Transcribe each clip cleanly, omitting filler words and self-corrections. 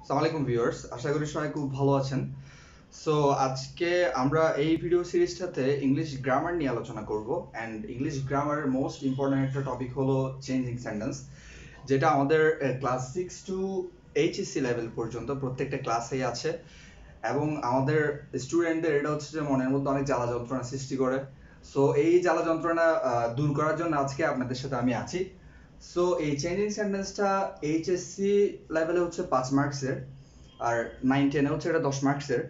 আসসালামু আলাইকুম ভিউয়ার্স, আশা করি সবাই খুব ভালো আছেন। সো আজকে আমরা এই ভিডিও সিরিজটাতে ইংলিশ গ্রামার নিয়ে আলোচনা করব অ্যান্ড ইংলিশ গ্রামারের মোস্ট ইম্পর্ট্যান্ট একটা টপিক হলো চেঞ্জিং সেন্টেন্স, যেটা আমাদের ক্লাস 6 টু এইচএসসি লেভেল পর্যন্ত প্রত্যেকটা ক্লাসেই আছে এবং আমাদের স্টুডেন্টদের এটা হচ্ছে যে মনের মধ্যে অনেক জ্বালা যন্ত্রণা সৃষ্টি করে। সো এই জ্বালা যন্ত্রণা দূর করার জন্য আজকে আপনাদের সাথে আমি আছি। সো এই চেঞ্জিং সেন্টেন্সটা এইচএসসি লেভেলে হচ্ছে 5 মার্কসের, আর 9-10 হচ্ছে এটা 10 মার্কসের,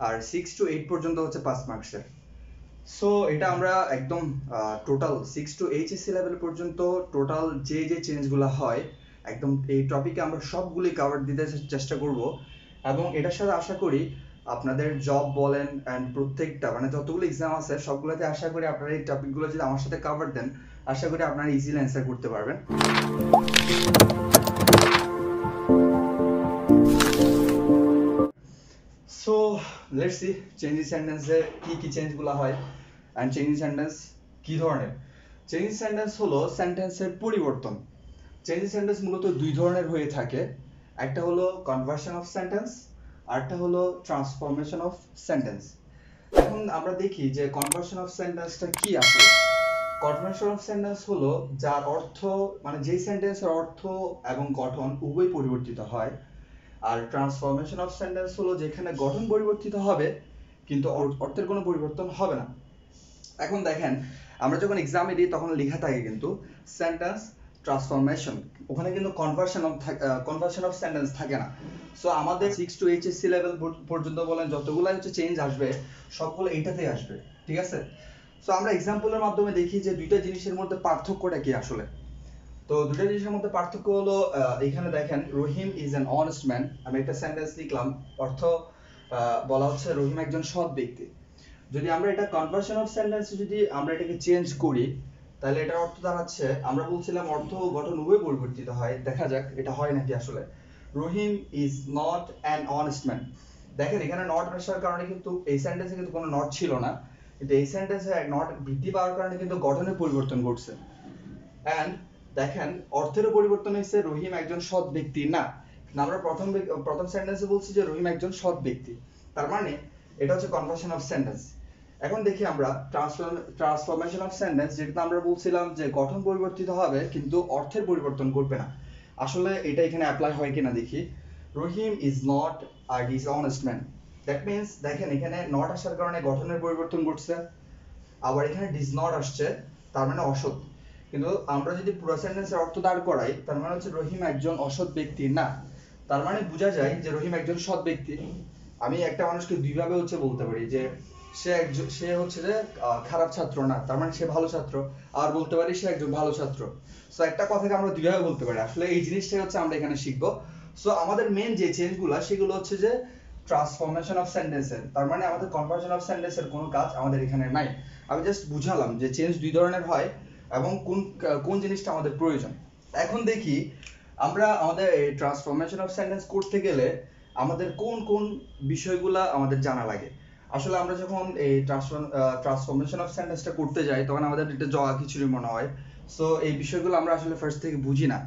আর 6 to 8 পর্যন্ত হচ্ছে 5 মার্কসের। সো এটা আমরা একদম টোটাল 6 to এইচএসসি লেভেল পর্যন্ত টোটাল যে চেঞ্জগুলো হয় একদম এই টপিকে আমরা সবগুলি কভার দিতে চেষ্টা করব এবং এটার সাথে আশা করি আপনাদের জব বলেন অ্যান্ড প্রত্যেকটা মানে যতগুলো এক্সাম আছে সবগুলোতে আশা করি আপনারা এই টপিকগুলো যদি আমার সাথে কভার দেন আশা করি আপনারা ইজিলি অ্যান্সার করতে পারবেন। সো লেটস সি চেঞ্জিং সেন্টেন্সে কি চেঞ্জগুলো হয় অ্যান্ড চেঞ্জিং সেন্টেন্স কি ধরনের। চেঞ্জিং সেন্টেন্স হলো সেন্টেন্সের পরিবর্তন। চেঞ্জিং সেন্টেন্স মূলত দুই ধরনের হয়ে থাকে, একটা হলো কনভার্সন অফ সেন্টেন্স আর একটা হলো ট্রান্সফরমেশন অফ সেন্টেন্স। এখন আমরা দেখি যে কনভার্সন অফ সেন্টেন্সটা কি আসলে। কনভার্সন অফ সেন্টেন্স হলো যার অর্থ মানে যেই সেন্টেন্সের অর্থ এবং গঠন উভয় পরিবর্তিত হয়, আর ট্রান্সফরমেশন অফ সেন্টেন্স হলো যেখানে গঠন পরিবর্তিত হবে কিন্তু অর্থের কোনো পরিবর্তন হবে না। এখন দেখেন আমরা যখন এক্সামে দিই তখন লেখা থাকে কিন্তু সেন্টেন্স ট্রান্সফরমেশন, ওখানে কিন্তু কনভার্সন অফ সেন্টেন্স থাকে না। সো আমাদের 6 to এইচএসসি লেভেল পর্যন্ত বলেন যতগুলো হচ্ছে চেঞ্জ আসবে সবগুলো এইটাতেই আসবে, ঠিক আছে। সো আমরা এক্সাম্পলের মাধ্যমে দেখি যে দুইটা জিনিসের মধ্যে পার্থক্যটা কি আসলে। তো দুটো জিনিসের মধ্যে পার্থক্য হলো এখানে দেখেন রহিম ইজ অ্যান অনেস্ট ম্যান, আমি একটা সেন্টেন্স লিখলাম, অর্থ বলা হচ্ছে রহিম একজন সৎ ব্যক্তি। যদি আমরা এটা কনভার্সন অফ সেন্টেন্স যদি আমরা এটাকে চেঞ্জ করি তাহলে এটার অর্থ দাঁড়াচ্ছে, আমরা বলছিলাম অর্থ ও গঠন উভয় পরিবর্তিত হয়, দেখা যাক এটা হয় নাকি আসলে। Rahim is not an honest man. দেখেন এখানে নট আসার কারণে কিন্তু এই সেন্টেন্সে কিন্তু কোনো নট ছিল না, কিন্তু এই সেন্টেন্সে নট বৃদ্ধি পাওয়ার কারণে কিন্তু গঠনের পরিবর্তন ঘটছে। এন্ড দেখেন অর্থেরও পরিবর্তন হয়েছে, রহিম একজন সৎ ব্যক্তি না। আমরা প্রথম সেন্টেন্সে বলছি যে রহিম একজন সৎ ব্যক্তি, তার মানে এটা হচ্ছে কনভার্সন অফ সেন্টেন্স। এখন দেখি আমরা ট্রান্সফরমেশন অফ সেন্টেন্স, যেটা আমরা বলছিলাম যে গঠন পরিবর্তিত হবে কিন্তু অর্থের পরিবর্তন ঘটবে না। আসলে এটা এখানে অ্যাপ্লাই হয় কিনা দেখি। Rahim is not a dishonest man, that means দেখেন এখানে নট আসার কারণে গঠনের পরিবর্তন ঘটছে, আবার এখানে ডিজ নট আসছে তার মানে অসৎ। কিন্তু আমরা যদি পুরো সেন্টেন্সের অর্থ দাঁড় করাই তার মানে হচ্ছে রহিম একজন অসৎ ব্যক্তি না, তার মানে বোঝা যায় যে রহিম একজন সৎ ব্যক্তি। আমি একটা মানুষকে দুইভাবে হচ্ছে বলতে পারি যে সে হচ্ছে যে খারাপ ছাত্র না, তার মানে সে ভালো ছাত্র, আর বলতে পারি সে একজন ভালো ছাত্র। সো একটা কথাকে আমরা দুইভাবে বলতে পারি, আসলে এই জিনিসটাই হচ্ছে আমরা এখানে শিখবো। সো আমাদের মেন যে চেঞ্জগুলো সেগুলো হচ্ছে যে ট্রান্সফরমেশন অফ সেন্টেন্সের, তার মানে আমাদের কনভার্সন অফ সেন্টেন্সের কোনো কাজ আমাদের এখানে নাই। আমি জাস্ট বুঝালাম যে চেঞ্জ দুই ধরনের হয় এবং কোন কোন জিনিসটা আমাদের প্রয়োজন। এখন দেখি আমরা আমাদের এই ট্রান্সফরমেশন অফ সেন্টেন্স করতে গেলে আমাদের কোন কোন বিষয়গুলা আমাদের জানা লাগে। আসলে আমরা যখন এই ট্রান্সফরমেশন অফ সেন্টেন্সটা করতে যাই তখন আমাদের এটা জগা খিচুড়ি মনে হয়। সো এই বিষয়গুলো আমরা আসলে ফার্স্ট থেকে বুঝি না।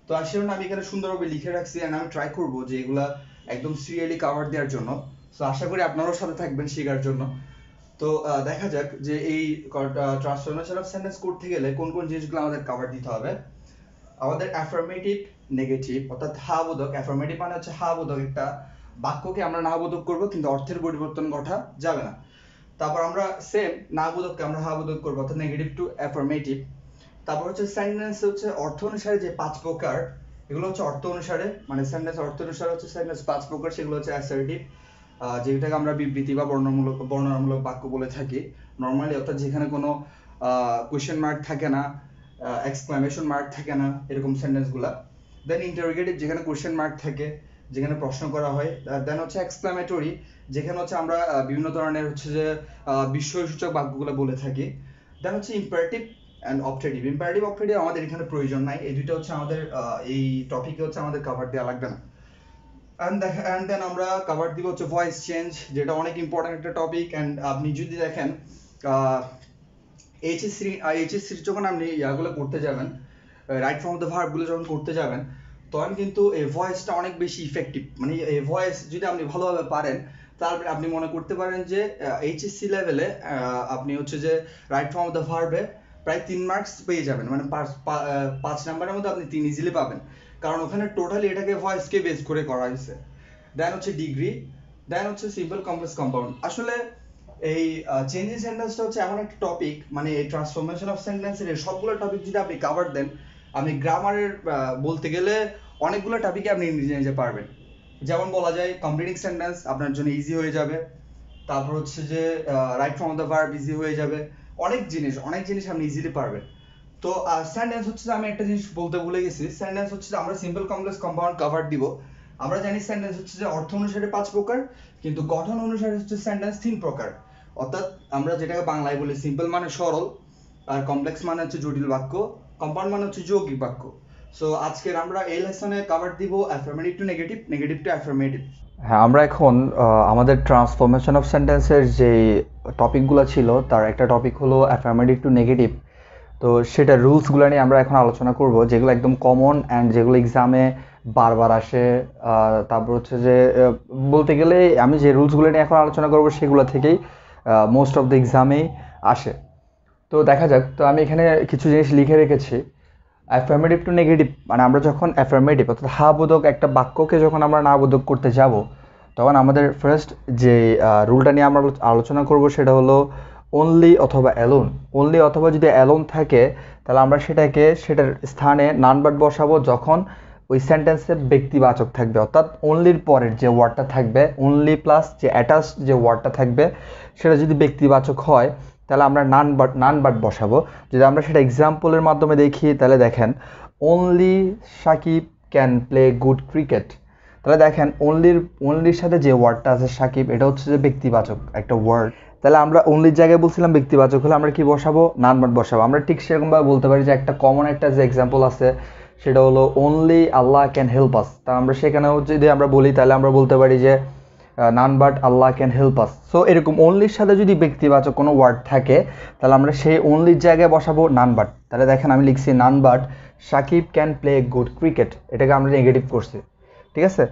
তো আসলে আমি এখানে সুন্দরভাবে লিখে রাখছি এন্ড আমি ট্রাই করব যে এগুলা একদম সিরিয়ালি কভার দেওয়ার জন্য। সো আশা করি আপনারাও সাথে থাকবেন শেখার জন্য। তো দেখা যাক যে এই ট্রান্সফরমেশন অফ সেন্টেন্স করতে গেলে কোন কোন জিনিসগুলো আমাদের কভার দিতে হবে। আমাদের অ্যাফার্মেটিভ নেগেটিভ অর্থাৎ হা বোধক, অ্যাফার্মেটিভ মানে হচ্ছে হা বোধক একটা বাক্যকে আমরা না বোধক করবো কিন্তু অর্থের পরিবর্তন ঘটা যাবে না। তারপর আমরা সেম না বোধককে আমরা হা বোধক করবো অর্থাৎ নেগেটিভ টু অ্যাফার্মেটিভ। তারপর হচ্ছে সেন্টেন্স হচ্ছে অর্থ অনুসারে যে 5 প্রকার, এগুলো হচ্ছে অর্থ অনুসারে মানে সেন্টেন্স অর্থ অনুসারে হচ্ছে সেন্টেন্স 5 প্রকার, সেগুলো হচ্ছে অ্যাসার্টিভ, যেটাকে আমরা বিবৃতি বা বর্ণনামূলক বাক্য বলে থাকি নর্মালি, অর্থাৎ যেখানে কোনো কোয়েশ্চেন মার্ক থাকে না, এক্সক্লামেশন মার্ক থাকে না, এরকম সেন্টেন্সগুলা। দেন ইন্টারোগেটিভ যেখানে কোয়েশ্চেন মার্ক থাকে, যেখানে প্রশ্ন করা হয়। দেন হচ্ছে এক্সক্লামেটরি যেখানে হচ্ছে আমরা বিভিন্ন ধরনের হচ্ছে যে বিস্ময়সূচক বাক্যগুলো বলে থাকি। দেন হচ্ছে imperative and optative. Imperative optative আমাদের এখানে প্রয়োজন নাই, এই দুটো হচ্ছে আমাদের এই টপিকে হচ্ছে আমাদের কভার দেওয়া লাগবে না। অ্যান্ড দেন আমরা কভার দিব হচ্ছে ভয়েস চেঞ্জ, যেটা অনেক ইম্পর্টেন্ট একটা টপিক। অ্যান্ড আপনি যদি দেখেন এইচএসসি যখন আপনি ইয়াগুলো করতে যাবেন, রাইট ফর্ম অফ দ্য ভার্বগুলো যখন করতে যাবেন তখন কিন্তু এই ভয়েসটা অনেক বেশি ইফেক্টিভ। মানে এই ভয়েস যদি আপনি ভালোভাবে পারেন তাহলে আপনি মনে করতে পারেন যে এইচএসসি লেভেলে আপনি হচ্ছে যে রাইট ফর্ম অফ দ্য ভার্বে প্রায় 3 মার্কস পেয়ে যাবেন, মানে 5 নাম্বারের মধ্যে আপনি 3 ইজিলি পাবেন, কারণ ওখানে টোটালি এটাকে ভয়েসকে বেস করে করা হয়েছে। দেন হচ্ছে ডিগ্রি, দেন হচ্ছে সিম্পল কমপ্লেক্স কম্পাউন্ড। আসলে এই চেঞ্জিং সেন্টেন্সটা হচ্ছে এমন একটা টপিক, মানে এই ট্রান্সফরমেশন অফ সেন্টেন্সের সবগুলো টপিক যদি আপনি কভার দেন, আপনি গ্রামারের বলতে গেলে অনেকগুলো টপিকে আপনি নিজে নিজে পারবেন। যেমন বলা যায় কমপ্লিটিং সেন্টেন্স আপনার জন্য ইজি হয়ে যাবে, তারপর হচ্ছে যে right form of the verb easy হয়ে যাবে, অনেক জিনিস আপনি ইজিলি পারবেন। তো সেন্টেন্স হচ্ছে যে আমি একটা জিনিস বলতে ভুলে গেছি, সেন্টেন্স হচ্ছে যে আমরা সিম্পল কমপ্লেক্স কম্পাউন্ড কভার দিব। আমরা জানি সেন্টেন্স হচ্ছে যে অর্থ অনুসারে 5 প্রকার, কিন্তু গঠন অনুসারে হচ্ছে সেন্টেন্স 3 প্রকার। অর্থাৎ আমরা যেটাকে বাংলায় বলি সিম্পল মানে সরল, আর কমপ্লেক্স মানে হচ্ছে জটিল বাক্য, কম্পাউন্ড মানে হচ্ছে যৌগিক বাক্য। সো আজকের আমরা এই লেসনে কভার দিব affirmative two negative, negative to affirmative. হ্যাঁ, আমরা এখন আমাদের ট্রান্সফরমেশন অফ সেন্টেন্সের যে টপিকগুলো ছিল তার একটা টপিক হলো অ্যাফার্মেটিভ টু নেগেটিভ। তো সেটা রুলসগুলো নিয়ে আমরা এখন আলোচনা করব, যেগুলো একদম কমন অ্যান্ড যেগুলো এক্সামে বারবার আসে। তারপর হচ্ছে যে বলতে গেলে আমি যে রুলসগুলো নিয়ে এখন আলোচনা করব সেগুলো থেকেই মোস্ট অফ দ্য এক্সামেই আসে। তো দেখা যাক। তো আমি এখানে কিছু জিনিস লিখে রেখেছি। অ্যাফার্মেটিভ টু নেগেটিভ মানে আমরা যখন অ্যাফার্মেটিভ অর্থাৎ হা বোধক একটা বাক্যকে যখন আমরা না বোধক করতে যাব, তখন আমাদের ফার্স্ট যে রুলটা নিয়ে আমরা আলোচনা করব সেটা হলো অনলি অথবা অ্যালোন। অনলি অথবা যদি অ্যালোন থাকে তাহলে আমরা সেটার স্থানে নান বাট বসাবো যখন ওই সেন্টেন্সের ব্যক্তিবাচক থাকবে, অর্থাৎ অনলির পরের যে ওয়ার্ডটা থাকবে, অনলি প্লাস যে অ্যাটাচ যে ওয়ার্ডটা থাকবে সেটা যদি ব্যক্তিবাচক হয় তাহলে আমরা নান বাট বসাবো। যদি আমরা সেটা এক্সাম্পলের মাধ্যমে দেখি তাহলে দেখেন, only Shakib can play good cricket. তাহলে দেখেন অনলির সাথে যে ওয়ার্ডটা আছে সাকিব, এটা হচ্ছে যে ব্যক্তিবাচক একটা ওয়ার্ড। তাহলে আমরা অনলির জায়গায় বলছিলাম ব্যক্তিবাচক হলে আমরা কি বসাবো? নান বাট বসাবো। আমরা ঠিক সেরকমভাবে বলতে পারি যে একটা কমন একটা যে এক্সাম্পল আছে সেটা হলো only Allah can help us. তা আমরা সেখানেও যদি আমরা বলি তাহলে আমরা বলতে পারি যে none but Allah can help us. So এরকম অনলির সাথে যদি ব্যক্তিবাচক কোনো ওয়ার্ড থাকে তাহলে আমরা সেই অনলির জায়গায় বসাবো নান বাট। তাহলে দেখেন আমি লিখছি none but Shakib can play good cricket, এটাকে আমরা নেগেটিভ করছি, ঠিক আছে।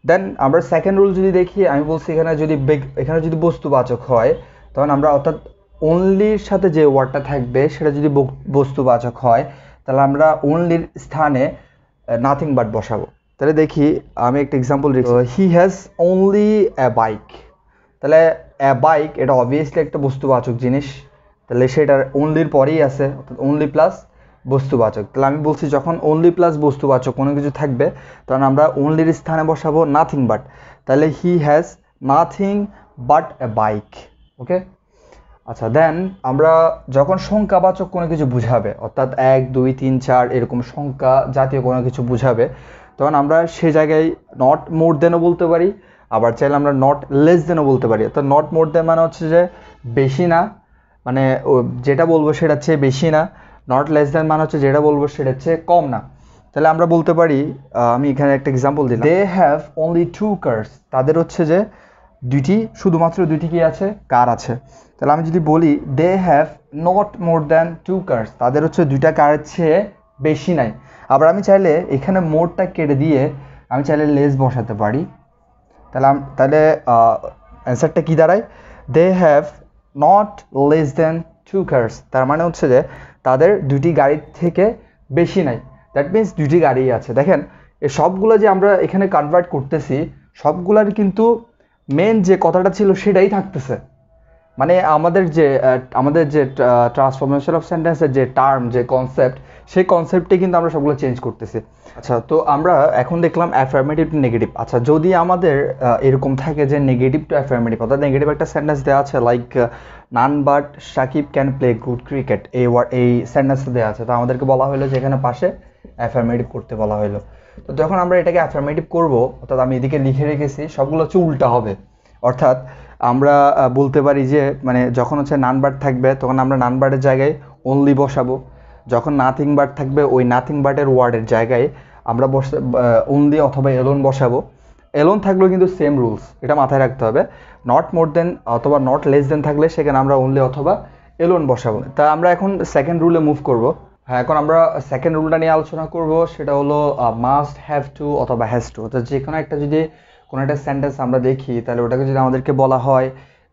দেন আমরা সেকেন্ড রুল যদি দেখি, আমি বলছি এখানে যদি বস্তুবাচক হয় তখন আমরা অর্থাৎ অনলির সাথে যে ওয়ার্ডটা থাকবে সেটা যদি বস্তুবাচক হয় তাহলে আমরা অনলির স্থানে নাথিং বাট বসাবো। তাহলে দেখি আমি একটা এক্সাম্পল দিচ্ছি, he has only a bike. তাহলে এ বাইক এটা অবভিয়াসলি একটা বস্তুবাচক জিনিস, তাহলে সেটার অনলির পরেই আছে, অর্থাৎ অনলি প্লাস বস্তুবাচক। তাহলে আমি বলছি যখন অনলি প্লাস বস্তুবাচক কোনো কিছু থাকবে তখন আমরা অনলির স্থানে বসাবো নাথিং বাট। তাহলে he has nothing but a bike. Okay, আচ্ছা। দেন আমরা যখন সংখ্যাবাচক কোনো কিছু বুঝাবে, অর্থাৎ 1 2 3 4 এরকম সংখ্যা জাতীয় কোনো কিছু বুঝাবে, তখন আমরা সে জায়গায় নট মোর দেনও বলতে পারি, আবার চাইলে আমরা নট লেস দেনও বলতে পারি। অর্থাৎ নট মোর দেন মানে হচ্ছে যে বেশি না, মানে যেটা বলবো সেটা হচ্ছে বেশি না। নট লেস দেন মানে হচ্ছে যেটা বলবো সেটা হচ্ছে কম না। তাহলে আমরা বলতে পারি, আমি এখানে একটা এক্সাম্পল দিলাম, দে হ্যাভ অনলি 2 কার্স। তাদের হচ্ছে যে শুধুমাত্র দুইটি কি আছে? কার আছে। তাহলে আমি যদি বলি they have not more than 2 cars, তাদের হচ্ছে 2টা কারের চেয়ে বেশি নাই। আবার আমি চাইলে এখানে মোরটা কেটে দিয়ে আমি চাইলে লেস বসাতে পারি। তাহলে অ্যান্সারটা কি দাঁড়ায়? They have not less than 2 cars. তার মানে হচ্ছে যে তাদের 2টি গাড়ির থেকে বেশি নাই, দ্যাট মিনস 2টি গাড়ি আছে। দেখেন এই সবগুলো যে আমরা এখানে কনভার্ট করতেছি সবগুলার কিন্তু মেন যে কথাটা ছিল সেটাই থাকতেছে। মানে আমাদের যে ট্রান্সফরমেশন অফ সেন্টেন্সের যে টার্ম, যে কনসেপ্ট, সেই কনসেপ্টে কিন্তু আমরা সবগুলো চেঞ্জ করতেছি। আচ্ছা, তো আমরা এখন দেখলাম অ্যাফার্মেটিভ টু নেগেটিভ। আচ্ছা, যদি আমাদের এরকম থাকে যে নেগেটিভ টু অ্যাফার্মেটিভ, অর্থাৎ নেগেটিভ একটা সেন্টেন্স দেওয়া আছে like none but Shakib can play good cricket, এই সেন্টেন্সটা দেওয়া আছে, তো আমাদেরকে বলা হলো যে এখানে পাশে অ্যাফার্মেটিভ করতে বলা হলো। তো যখন আমরা এটাকে অ্যাফার্মেটিভ করব, অর্থাৎ আমি এদিকে লিখে রেখেছি সবগুলো হচ্ছে উল্টা হবে। অর্থাৎ আমরা বলতে পারি যে মানে যখন হচ্ছে নান বাট থাকবে তখন আমরা নান বাটের জায়গায় অনলি বসাবো, যখন নাথিং বাট থাকবে ওই নাথিং বাটের ওয়ার্ডের জায়গায় আমরা অনলি অথবা এলোন বসাবো। এলোন থাকলেও কিন্তু সেম রুলস, এটা মাথায় রাখতে হবে। নট মোর দেন অথবা নট লেস দেন থাকলে সেখানে আমরা অনলি অথবা এলোন বসাবো। তা আমরা এখন সেকেন্ড রুলে মুভ করব। হ্যাঁ, এখন আমরা সেকেন্ড রুলটা নিয়ে আলোচনা করব, সেটা হলো মাস্ট, হ্যাভ টু অথবা হ্যাজ টু। অর্থাৎ যে কোনো একটা যদি কোনো একটা সেন্টেন্স আমরা দেখি, তাহলে ওটাকে যদি আমাদেরকে বলা হয়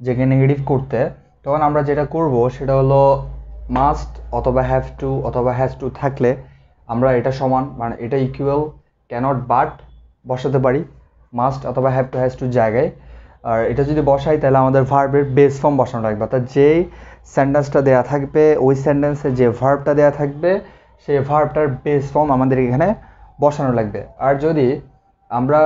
যে নেগেটিভ করতে, তখন আমরা যেটা করব সেটা হলো মাস্ট অথবা হ্যাভ টু অথবা হ্যাজ টু থাকলে আমরা এটা সমান, মানে এটা ইকুয়াল ক্যানট বাট বসাতে পারি মাস্ট অথবা হ্যাভ টু হ্যাজ টু জায়গায়। আর এটা যদি বসাই তাহলে আমাদের ভার্বের বেস ফর্ম বসানো লাগবে, অর্থাৎ যেই সেন্টেন্সটা দেওয়া থাকবে ওই সেন্টেন্সে যে ভার্বটা দেওয়া থাকবে সেই ভার্বটার বেস ফর্ম আমাদের এখানে বসানো লাগবে। আর আমরা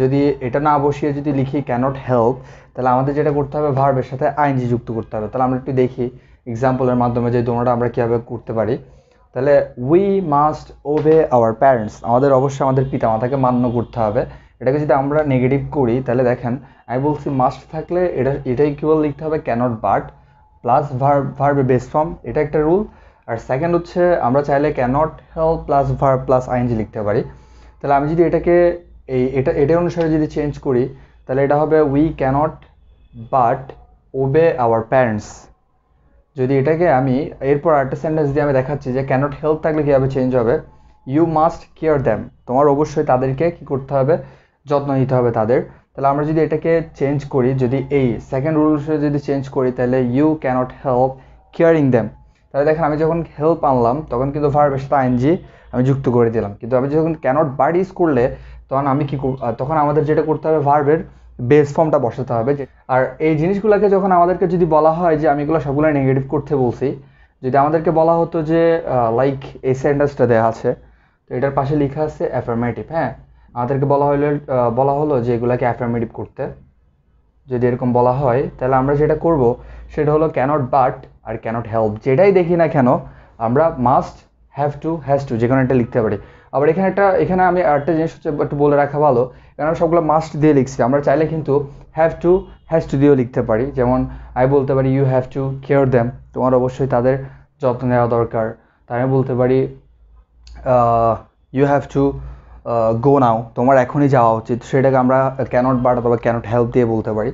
যদি এটা না বসিয়ে যদি লিখি ক্যানট হেল্প, তাহলে আমাদের যেটা করতে হবে ভার্বের সাথে আইএনজি যুক্ত করতে হবে। তাহলে আমরা একটু দেখি এক্সাম্পলের মাধ্যমে যে তোমরা আমরা কীভাবে করতে পারি। তাহলে উই মাস্ট ওবে আওয়ার প্যারেন্টস, আমাদের অবশ্যই আমাদের পিতামাতাকে মান্য করতে হবে। এটাকে যদি আমরা নেগেটিভ করি তাহলে দেখেন আমি বলছি মাস্ট থাকলে এটা ইকুয়াল লিখতে হবে ক্যানট বাট প্লাস ভার্বের বেস ফর্ম, এটা একটা রুল। আর সেকেন্ড হচ্ছে আমরা চাইলে cannot help plus verb plus ING লিখতে পারি। তাহলে আমি যদি এটাকে এটা অনুসারে যদি চেঞ্জ করি তাহলে এটা হবে we cannot but obey our parents. যদি এটাকে আমি এরপর আরেকটা সেন্টেন্স দিয়ে আমি দেখাচ্ছি যে ক্যানট হেল্প থাকলে কীভাবে চেঞ্জ হবে, ইউ মাস্ট কেয়ার দ্যাম, তোমার অবশ্যই তাদেরকে কী করতে হবে, যত্ন নিতে হবে তাদের। তাহলে আমরা যদি এটাকে চেঞ্জ করি, যদি এই সেকেন্ড রুল যদি চেঞ্জ করি তাহলে you cannot help caring them. তাহলে দেখেন আমি যখন হেল্প আনলাম তখন কিন্তু ভার্বের সাথে আইএনজি আমি যুক্ত করে দিলাম, কিন্তু আমি যখন ক্যানট বাট ইউজ করলে তখন তখন আমাদের যেটা করতে হবে ভার্বের বেস ফর্মটা বসাতে হবে। আর এই জিনিসগুলোকে যখন আমাদেরকে যদি বলা হয় যে আমি এগুলো সবগুলো নেগেটিভ করতে বলছি, যদি আমাদেরকে বলা হতো যে লাইক এই সেন্টেন্সটা দেওয়া আছে তো এটার পাশে লেখা আছে অ্যাফার্মেটিভ, হ্যাঁ আমাদেরকে বলা হলো যে এগুলাকে অ্যাফার্মেটিভ করতে, যদি এরকম বলা হয় তাহলে আমরা যেটা করব সেটা হলো ক্যানট বাট আর ক্যানট হেল্প, যেটাই দেখি না কেন আমরা must, have to, has to যে কোনো একটা লিখতে পারি। আবার এখানে আমি আরেকটা জিনিস হচ্ছে একটু বলে রাখা ভালো, কারণ সবগুলো মাস্ট দিয়ে লিখছি, আমরা চাইলে কিন্তু হ্যাভ টু, হ্যাজ টু দিয়েও লিখতে পারি। যেমন আমি বলতে পারি you have to care them, তোমার অবশ্যই তাদের যত্ন নেওয়া দরকার। তাই আমি বলতে পারি ইউ হ্যাভ টু গো নাও, তোমার এখনই যাওয়া উচিত, সেটাকে আমরা ক্যানট বাট অথবা ক্যানট হেল্প দিয়ে বলতে পারি।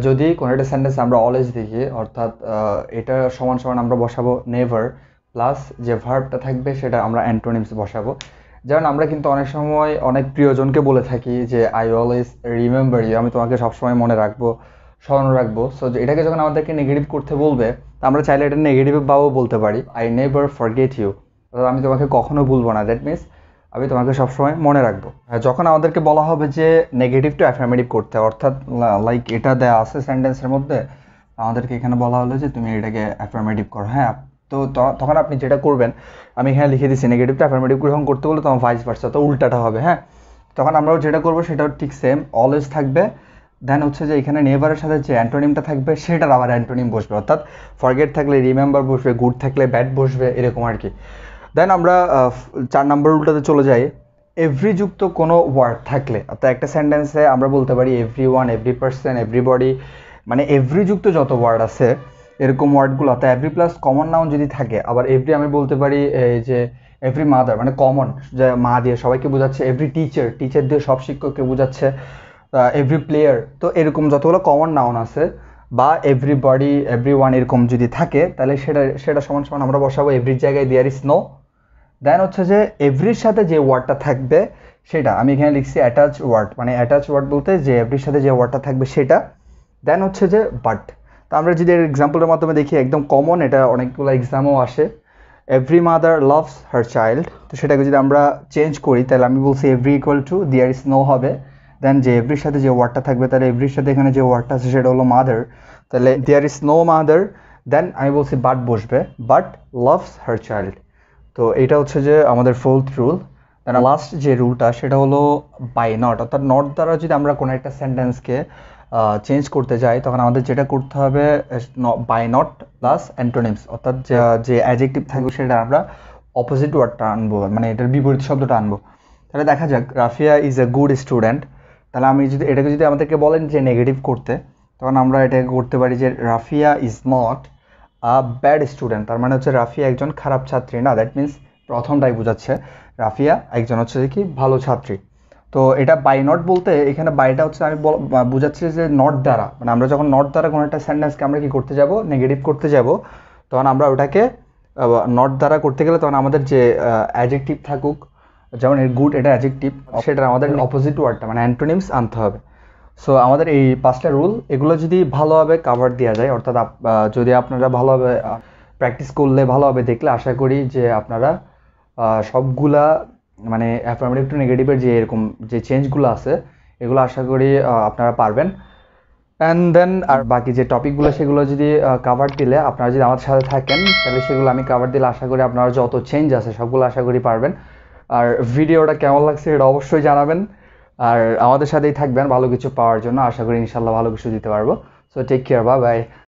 যদি কোনো একটা সেন্টেন্স আমরা অলওয়েজ দেখি, অর্থাৎ এটা সমান সমান আমরা বসাবো নেভার প্লাস যে ভার্বটা থাকবে সেটা আমরা অ্যান্টোনিমস বসাবো। যেমন আমরা কিন্তু অনেক সময় অনেক প্রিয়জনকে বলে থাকি যে আই অলওয়েজ রিমেম্বার ইউ, আমি তোমাকে সবসময় মনে রাখবো, স্মরণ রাখবো। সো এটাকে যখন আমাদেরকে নেগেটিভ করতে বলবে আমরা চাইলে এটা নেগেটিভ ভাবেও বলতে পারি, আই নেভার ফরগেট ইউ, আমি তোমাকে কখনো ভুলবো না, দ্যাট মিনস আমি তোমাকে সবসময় মনে রাখবো। যখন আমাদেরকে বলা হবে যে নেগেটিভ টু অ্যাফার্মেটিভ করতে, অর্থাৎ লাইক এটা দেওয়া আছে সেন্টেন্সের মধ্যে, আমাদেরকে এখানে বলা হলো যে তুমি এটাকে অ্যাফার্মেটিভ করো, হ্যাঁ তো তখন আপনি যেটা করবেন, আমি এখানে লিখে দিচ্ছি নেগেটিভ টু অ্যাফার্মেটিভ গ্রহণ করতে বলে তখন ভাইস ভার্সা, তো উল্টাটা হবে, হ্যাঁ তখন আমরাও যেটা করবো সেটাও ঠিক সেম অলওয়েজ থাকবে। দেন হচ্ছে যে এখানে নেভারের সাথে যে অ্যান্টোনিমটা থাকবে সেটার আবার অ্যান্টোনিম বসবে, অর্থাৎ ফরগেট থাকলে রিমেম্বার বসবে, গুড থাকলে ব্যাড বসবে, এরকম আর কি। দেন আমরা 4 নম্বর রুলটাতে চলে যাই। এভরি যুক্ত কোনো ওয়ার্ড থাকলে, অর্থাৎ একটা সেন্টেন্সে আমরা বলতে পারি every one, every person, everybody, মানে এভরি যুক্ত যত ওয়ার্ড আছে এরকম ওয়ার্ডগুলো, অর্থাৎ এভরি প্লাস কমন নাউন যদি থাকে, আবার এভরি আমি বলতে পারি যে এভরি মাদার মানে কমন, যে মা দিয়ে সবাইকে বোঝাচ্ছে, এভরি টিচার দিয়ে সব শিক্ষককে বোঝাচ্ছে, এভরি প্লেয়ার, তো এরকম যতগুলো কমন নাউন আছে বা এভরিবডি, এভরিওয়ান এরকম যদি থাকে তাহলে সেটা সমান সমান আমরা বসাবো এভরির জায়গায় দেয়ার ইজ নো। দেন হচ্ছে যে এভরির সাথে যে ওয়ার্ডটা থাকবে সেটা আমি এখানে লিখছি অ্যাটাচ ওয়ার্ড, মানে অ্যাটাচ ওয়ার্ড বলতে যে এভরির সাথে যে ওয়ার্ডটা থাকবে সেটা। দেন হচ্ছে যে বাট, তো আমরা যদি এর এক্সাম্পলের মাধ্যমে দেখি একদম কমন, এটা অনেকগুলো এক্সামও আসে, every mother loves her child, তো সেটাকে যদি আমরা চেঞ্জ করি তাহলে আমি বলছি every equal to there is no হবে। দেন যে এভরির সাথে যে ওয়ার্ডটা থাকবে তাহলে এভরির সাথে এখানে যে ওয়ার্ডটা আছে সেটা হলো মাদার, তাহলে দেয়ার ইজ নো মাদার। দেন আমি বলছি বাট বসবে, বাট লাভস হার চাইল্ড। তো এটা হচ্ছে যে আমাদের ফোর্থ রুল। দেন লাস্ট যে রুলটা সেটা হলো বাই নট, অর্থাৎ নট দ্বারা যদি আমরা কোনো একটা সেন্টেন্সকে চেঞ্জ করতে যাই তখন আমাদের যেটা করতে হবে বাই নট প্লাস অ্যান্টোনিমস, অর্থাৎ যে অ্যাডজেক্টিভ থাকবে সেটা আমরা অপোজিট ওয়ার্ডটা আনবো, মানে এটার বিপরীত শব্দটা আনবো। তাহলে দেখা যাক Rafia is a good student, তাহলে আমি যদি এটাকে যদি আমাদেরকে বলেন যে নেগেটিভ করতে, তখন আমরা এটাকে করতে পারি যে Rafia is not bad student, তার মানে হচ্ছে রাফিয়া একজন খারাপ ছাত্রী না, দ্যাট মিনস প্রথমটাই বোঝাচ্ছে রাফিয়া একজন হচ্ছে কি ভালো ছাত্রী। তো এটা বাই নট বলতে এখানে বাইটা হচ্ছে আমি বোঝাচ্ছি যে নট দ্বারা, মানে আমরা যখন নট দ্বারা কোনো একটা সেন্টেন্সকে আমরা কি করতে যাব, নেগেটিভ করতে যাব, তখন আমরা ওটাকে নট দ্বারা করতে গেলে তখন আমাদের যে অ্যাডজেক্টিভ থাকুক, যেমন এর গুড এটা অ্যাডজেক্টিভ, সেটার আমাদের অপোজিট ওয়ার্ডটা মানে অ্যান্টোনিমস আনতে হবে। সো আমাদের এই 5টা রুল, এগুলো যদি ভালোভাবে কাভার দেওয়া যায়, অর্থাৎ যদি আপনারা ভালোভাবে প্র্যাকটিস করলে, ভালোভাবে দেখলে, আশা করি যে আপনারা সবগুলা মানে অ্যাফার্মেটিভ টু নেগেটিভের যে এরকম যে চেঞ্জগুলো আছে এগুলো আশা করি আপনারা পারবেন। অ্যান্ড দেন আর বাকি যে টপিকগুলো সেগুলো যদি কাভার দিলে, আপনারা যদি আমাদের সাথে থাকেন তাহলে সেগুলো আমি কাভার দিলে আশা করি আপনারা যত চেঞ্জ আছে সবগুলো আশা করি পারবেন। আর ভিডিওটা কেমন লাগছে এটা অবশ্যই জানাবেন, আর আমাদের সাথেই থাকবেন ভালো কিছু পাওয়ার জন্য। আশা করি ইনশাল্লাহ ভালো কিছু দিতে পারবো। So take care, bye by.